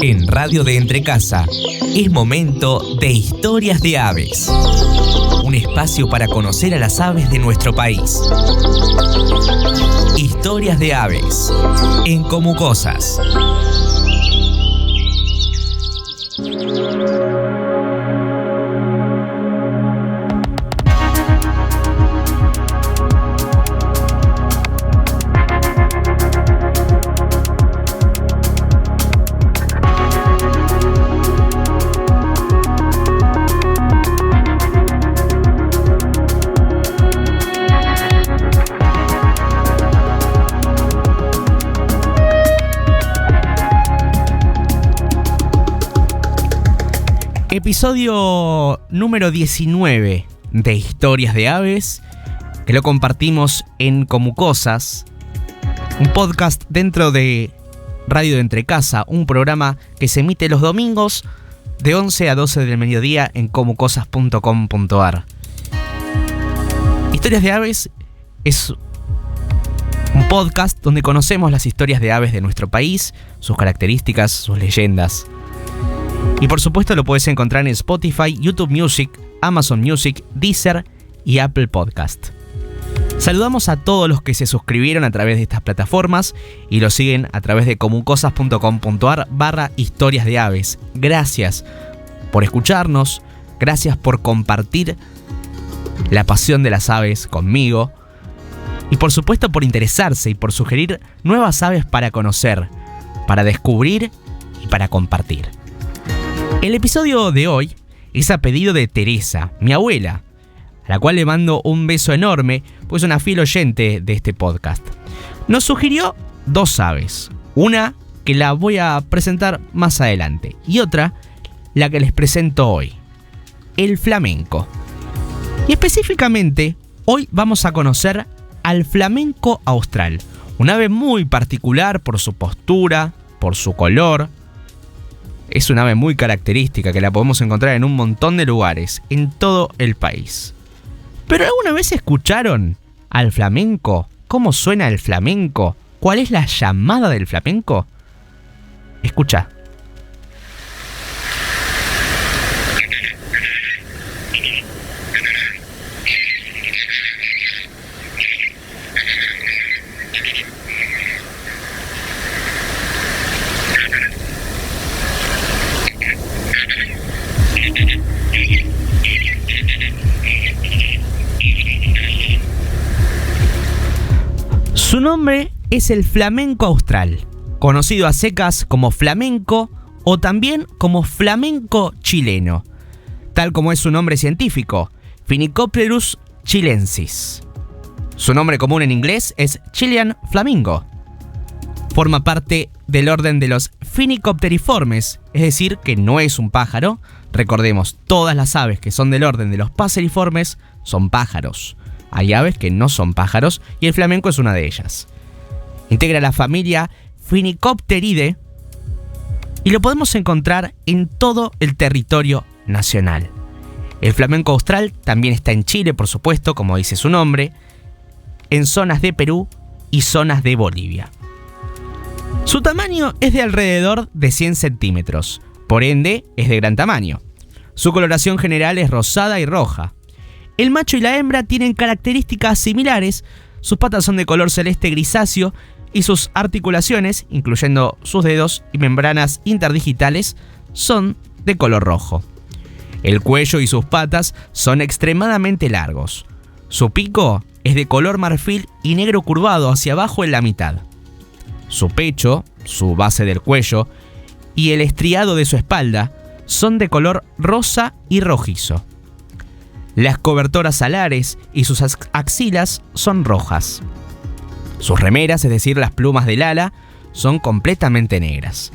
En Radio de Entrecasa es momento de Historias de Aves. Un espacio para conocer a las aves de nuestro país. Historias de Aves en Como Cosas. Episodio número 19 de Historias de Aves, que lo compartimos en Como Cosas, un podcast dentro de Radio de Entrecasa, un programa que se emite los domingos de 11 a 12 del mediodía en comocosas.com.ar. Historias de Aves es un podcast donde conocemos las historias de aves de nuestro país, sus características, sus leyendas. Y por supuesto lo puedes encontrar en Spotify, YouTube Music, Amazon Music, Deezer y Apple Podcast. Saludamos a todos los que se suscribieron a través de estas plataformas y lo siguen a través de comocosas.com.ar/historias de aves. Gracias por escucharnos, gracias por compartir la pasión de las aves conmigo y por supuesto por interesarse y por sugerir nuevas aves para conocer, para descubrir y para compartir. El episodio de hoy es a pedido de Teresa, mi abuela, a la cual le mando un beso enorme, pues es una fiel oyente de este podcast. Nos sugirió dos aves, una que la voy a presentar más adelante y otra la que les presento hoy, el flamenco. Y específicamente, hoy vamos a conocer al flamenco austral, un ave muy particular por su postura, por su color. Es una ave muy característica que la podemos encontrar en un montón de lugares, en todo el país. ¿Pero alguna vez escucharon al flamenco? ¿Cómo suena el flamenco? ¿Cuál es la llamada del flamenco? Escucha. Su nombre es el flamenco austral, conocido a secas como flamenco o también como flamenco chileno, tal como es su nombre científico, Phenicopterus chilensis. Su nombre común en inglés es Chilean flamingo. Forma parte del orden de los Phenicopteriformes, es decir, que no es un pájaro. Recordemos, todas las aves que son del orden de los Passeriformes son pájaros. Hay aves que no son pájaros y el flamenco es una de ellas. Integra la familia Phenicopteridae y lo podemos encontrar en todo el territorio nacional. El flamenco austral también está en Chile, por supuesto, como dice su nombre, en zonas de Perú y zonas de Bolivia. Su tamaño es de alrededor de 100 centímetros, por ende es de gran tamaño. Su coloración general es rosada y roja. El macho y la hembra tienen características similares, sus patas son de color celeste grisáceo y sus articulaciones, incluyendo sus dedos y membranas interdigitales, son de color rojo. El cuello y sus patas son extremadamente largos. Su pico es de color marfil y negro curvado hacia abajo en la mitad. Su pecho, su base del cuello y el estriado de su espalda son de color rosa y rojizo. Las cobertoras alares y sus axilas son rojas. Sus remeras, es decir, las plumas del ala, son completamente negras.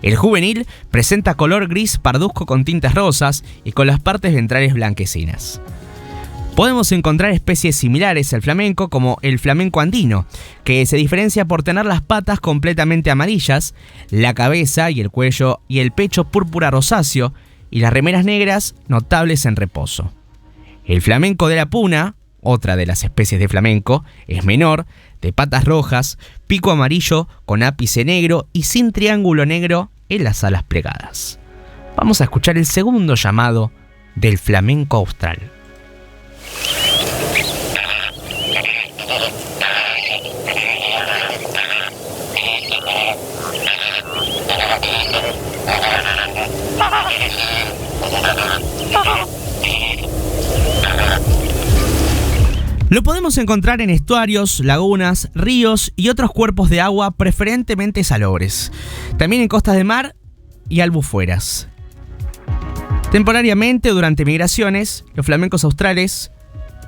El juvenil presenta color gris parduzco con tintas rosas y con las partes ventrales blanquecinas. Podemos encontrar especies similares al flamenco como el flamenco andino, que se diferencia por tener las patas completamente amarillas, la cabeza y el cuello y el pecho púrpura rosáceo y las remeras negras notables en reposo. El flamenco de la puna, otra de las especies de flamenco, es menor, de patas rojas, pico amarillo con ápice negro y sin triángulo negro en las alas plegadas. Vamos a escuchar el segundo llamado del flamenco austral. Lo podemos encontrar en estuarios, lagunas, ríos y otros cuerpos de agua, preferentemente salobres. También en costas de mar y albufueras. Temporariamente o durante migraciones, los flamencos australes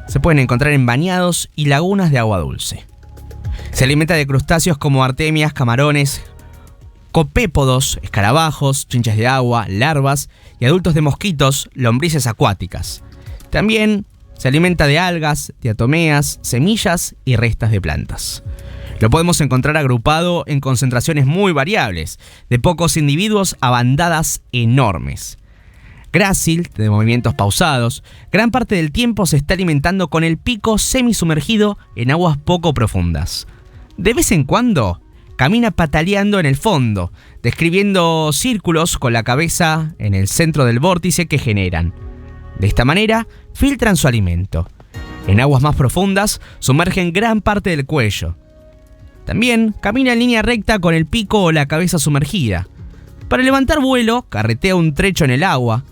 se pueden encontrar en bañados y lagunas de agua dulce. Se alimenta de crustáceos como artemias, camarones, copépodos, escarabajos, chinches de agua, larvas y adultos de mosquitos, lombrices acuáticas. También se alimenta de algas, diatomeas, semillas y restas de plantas. Lo podemos encontrar agrupado en concentraciones muy variables, de pocos individuos a bandadas enormes. Grácil, de movimientos pausados, gran parte del tiempo se está alimentando con el pico semisumergido en aguas poco profundas. De vez en cuando camina pataleando en el fondo, describiendo círculos con la cabeza en el centro del vórtice que generan. De esta manera, filtran su alimento. En aguas más profundas, sumergen gran parte del cuello. También camina en línea recta con el pico o la cabeza sumergida. Para levantar vuelo, carretea un trecho en el agua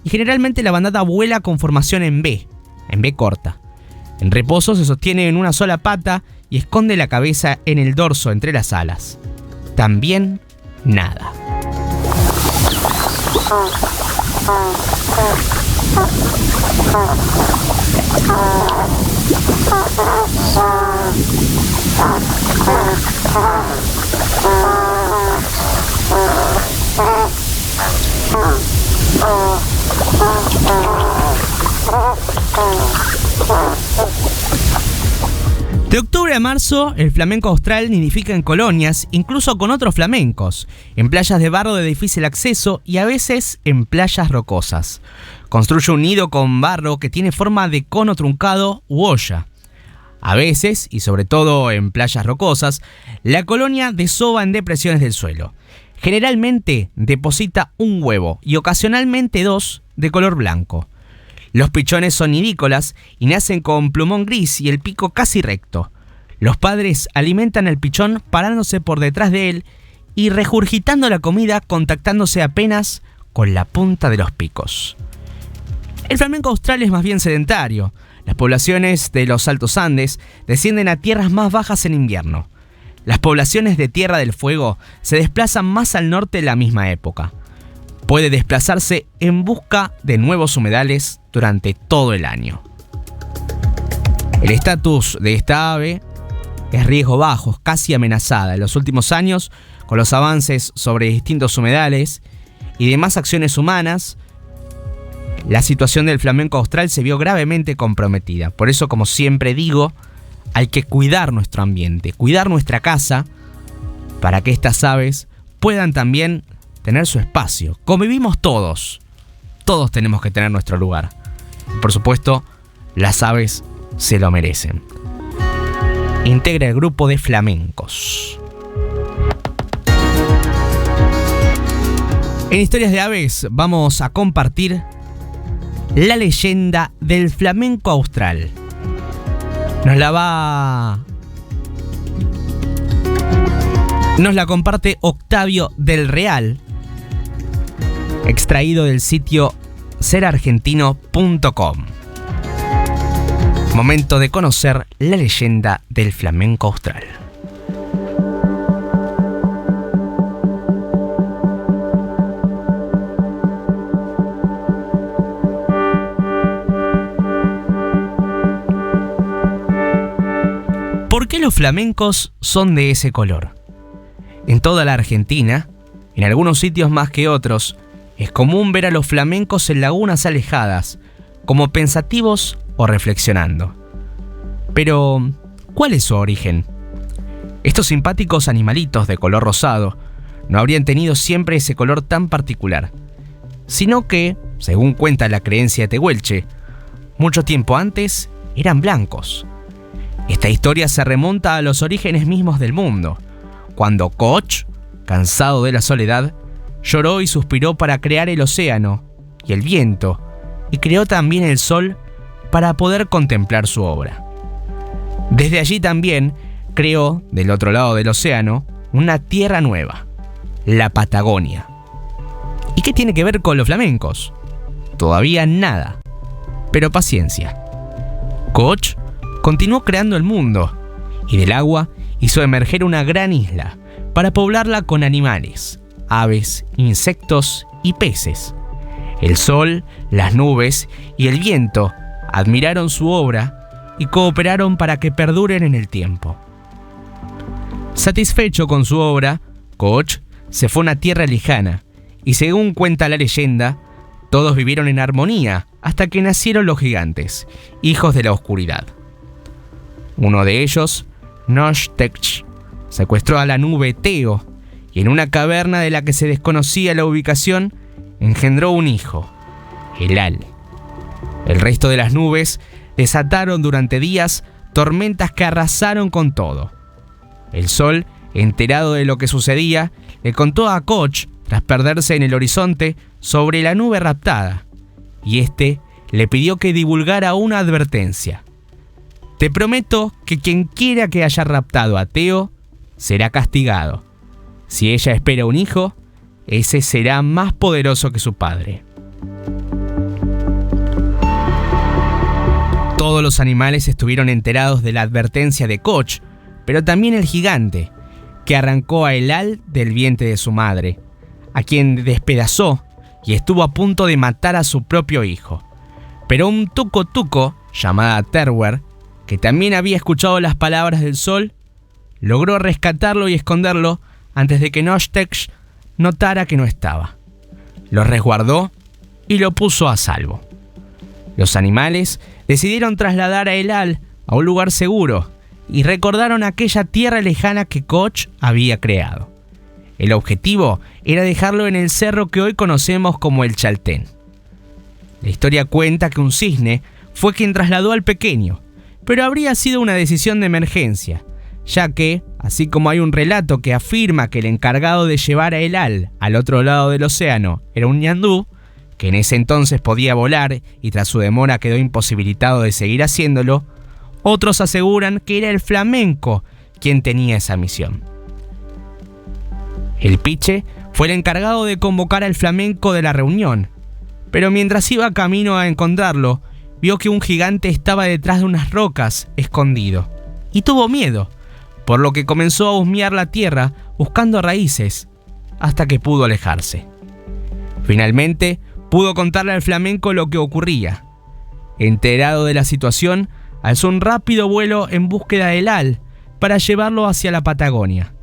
y generalmente la bandada vuela con formación en V corta. En reposo se sostiene en una sola pata y esconde la cabeza en el dorso entre las alas. También nada. De octubre a marzo, el flamenco austral nidifica en colonias, incluso con otros flamencos, en playas de barro de difícil acceso y a veces en playas rocosas. Construye un nido con barro que tiene forma de cono truncado u olla. A veces, y sobre todo en playas rocosas, la colonia desova en depresiones del suelo. Generalmente deposita un huevo y ocasionalmente dos de color blanco. Los pichones son nidícolas y nacen con plumón gris y el pico casi recto. Los padres alimentan al pichón parándose por detrás de él y regurgitando la comida, contactándose apenas con la punta de los picos. El flamenco austral es más bien sedentario. Las poblaciones de los Altos Andes descienden a tierras más bajas en invierno. Las poblaciones de Tierra del Fuego se desplazan más al norte en la misma época. Puede desplazarse en busca de nuevos humedales durante todo el año. El estatus de esta ave es riesgo bajo, casi amenazada. En los últimos años, con los avances sobre distintos humedales y demás acciones humanas, la situación del flamenco austral se vio gravemente comprometida. Por eso, como siempre digo, hay que cuidar nuestro ambiente, cuidar nuestra casa, para que estas aves puedan también tener su espacio. Convivimos todos tenemos que tener nuestro lugar. Por supuesto, las aves se lo merecen. Integra el grupo de flamencos. En Historias de Aves vamos a compartir la leyenda del flamenco austral. Nos la comparte Octavio del Real, extraído del sitio serargentino.com. Momento de conocer la leyenda del flamenco austral. ¿Por qué los flamencos son de ese color? En toda la Argentina, en algunos sitios más que otros, es común ver a los flamencos en lagunas alejadas, como pensativos o reflexionando. Pero, ¿cuál es su origen? Estos simpáticos animalitos de color rosado no habrían tenido siempre ese color tan particular, sino que, según cuenta la creencia tehuelche, mucho tiempo antes eran blancos. Esta historia se remonta a los orígenes mismos del mundo, cuando Kooch, cansado de la soledad, lloró y suspiró para crear el océano y el viento, y creó también el sol para poder contemplar su obra. Desde allí también creó, del otro lado del océano, una tierra nueva, la Patagonia. ¿Y qué tiene que ver con los flamencos? Todavía nada, pero paciencia. Kooch continuó creando el mundo, y del agua hizo emerger una gran isla para poblarla con animales, aves, insectos y peces. El sol, las nubes y el viento admiraron su obra y cooperaron para que perduren en el tiempo. Satisfecho con su obra, Kooch se fue a una tierra lejana y, según cuenta la leyenda, todos vivieron en armonía hasta que nacieron los gigantes, hijos de la oscuridad. Uno de ellos, Noshteksh, secuestró a la nube Teo y en una caverna de la que se desconocía la ubicación, engendró un hijo, Elal. El resto de las nubes desataron durante días tormentas que arrasaron con todo. El sol, enterado de lo que sucedía, le contó a Kooch, tras perderse en el horizonte, sobre la nube raptada, y este le pidió que divulgara una advertencia. Te prometo que quien quiera que haya raptado a Teo será castigado. Si ella espera un hijo, ese será más poderoso que su padre. Todos los animales estuvieron enterados de la advertencia de Kooch, pero también el gigante, que arrancó a Elal del vientre de su madre, a quien despedazó y estuvo a punto de matar a su propio hijo. Pero un tuco llamada Terwer, que también había escuchado las palabras del sol, logró rescatarlo y esconderlo antes de que Noshteksh notara que no estaba. Lo resguardó y lo puso a salvo. Los animales decidieron trasladar a Elal a un lugar seguro y recordaron aquella tierra lejana que Kooch había creado. El objetivo era dejarlo en el cerro que hoy conocemos como el Chaltén. La historia cuenta que un cisne fue quien trasladó al pequeño, pero habría sido una decisión de emergencia, ya que, así como hay un relato que afirma que el encargado de llevar a Elal al otro lado del océano era un ñandú, que en ese entonces podía volar y tras su demora quedó imposibilitado de seguir haciéndolo, otros aseguran que era el flamenco quien tenía esa misión. El piche fue el encargado de convocar al flamenco de la reunión, pero mientras iba camino a encontrarlo, vio que un gigante estaba detrás de unas rocas, escondido, y tuvo miedo, por lo que comenzó a husmear la tierra buscando raíces, hasta que pudo alejarse. Finalmente, pudo contarle al flamenco lo que ocurría. Enterado de la situación, alzó un rápido vuelo en búsqueda de Elal para llevarlo hacia la Patagonia.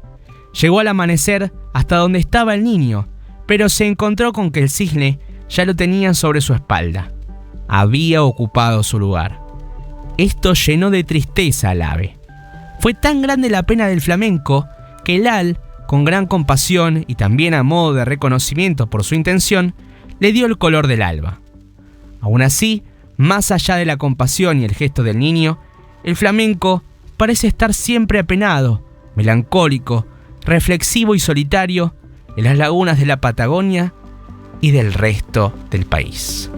Llegó al amanecer hasta donde estaba el niño, pero se encontró con que el cisne ya lo tenía sobre su espalda. Había ocupado su lugar. Esto llenó de tristeza al ave. Fue tan grande la pena del flamenco que Elal, con gran compasión y también a modo de reconocimiento por su intención, le dio el color del alba. Aún así, más allá de la compasión y el gesto del niño, el flamenco parece estar siempre apenado, melancólico, reflexivo y solitario en las lagunas de la Patagonia y del resto del país.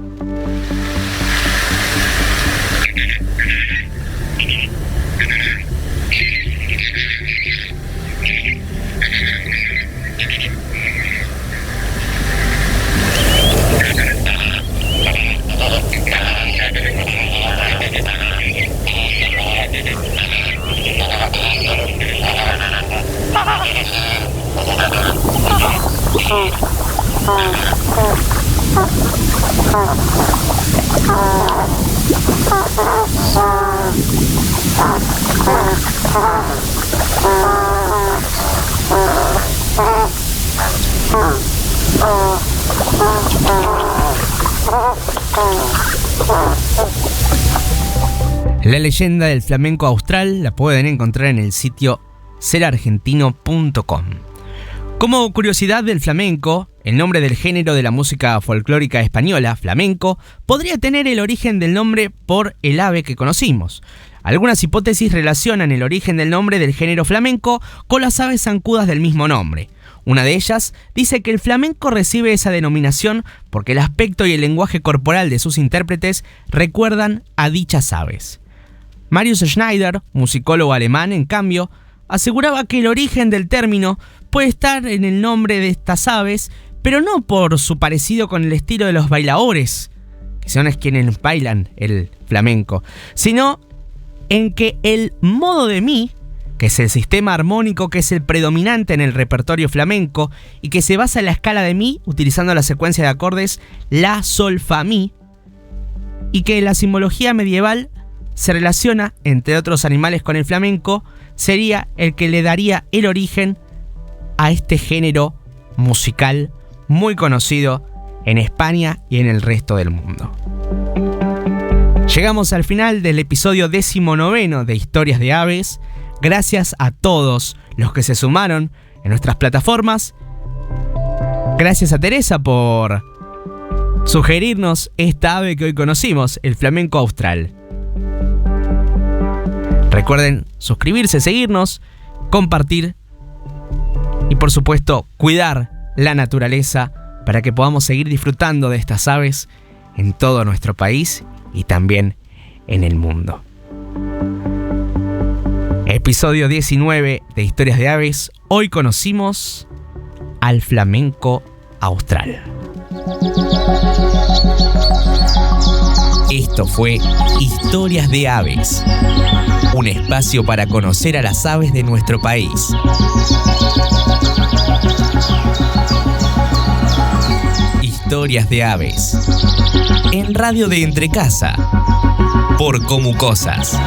La leyenda del flamenco austral la pueden encontrar en el sitio serargentino.com. Como curiosidad del flamenco, el nombre del género de la música folclórica española, flamenco, podría tener el origen del nombre por el ave que conocimos. Algunas hipótesis relacionan el origen del nombre del género flamenco con las aves zancudas del mismo nombre. Una de ellas dice que el flamenco recibe esa denominación porque el aspecto y el lenguaje corporal de sus intérpretes recuerdan a dichas aves. Marius Schneider, musicólogo alemán, en cambio, aseguraba que el origen del término puede estar en el nombre de estas aves, pero no por su parecido con el estilo de los bailadores, que son quienes bailan el flamenco, sino en que el modo de mi, que es el sistema armónico que es el predominante en el repertorio flamenco y que se basa en la escala de mi utilizando la secuencia de acordes la, sol, fa, mi, y que la simbología medieval se relaciona, entre otros animales, con el flamenco, sería el que le daría el origen a este género musical muy conocido en España y en el resto del mundo. Llegamos al final del episodio 19 de Historias de Aves. Gracias a todos los que se sumaron en nuestras plataformas. Gracias a Teresa por sugerirnos esta ave que hoy conocimos, el flamenco austral. Recuerden suscribirse, seguirnos, compartir y por supuesto cuidar la naturaleza para que podamos seguir disfrutando de estas aves en todo nuestro país y también en el mundo. Episodio 19 de Historias de Aves. Hoy conocimos al flamenco austral. Esto fue Historias de Aves, un espacio para conocer a las aves de nuestro país. Historias de Aves, en Radio de Entrecasa, por Comucosas.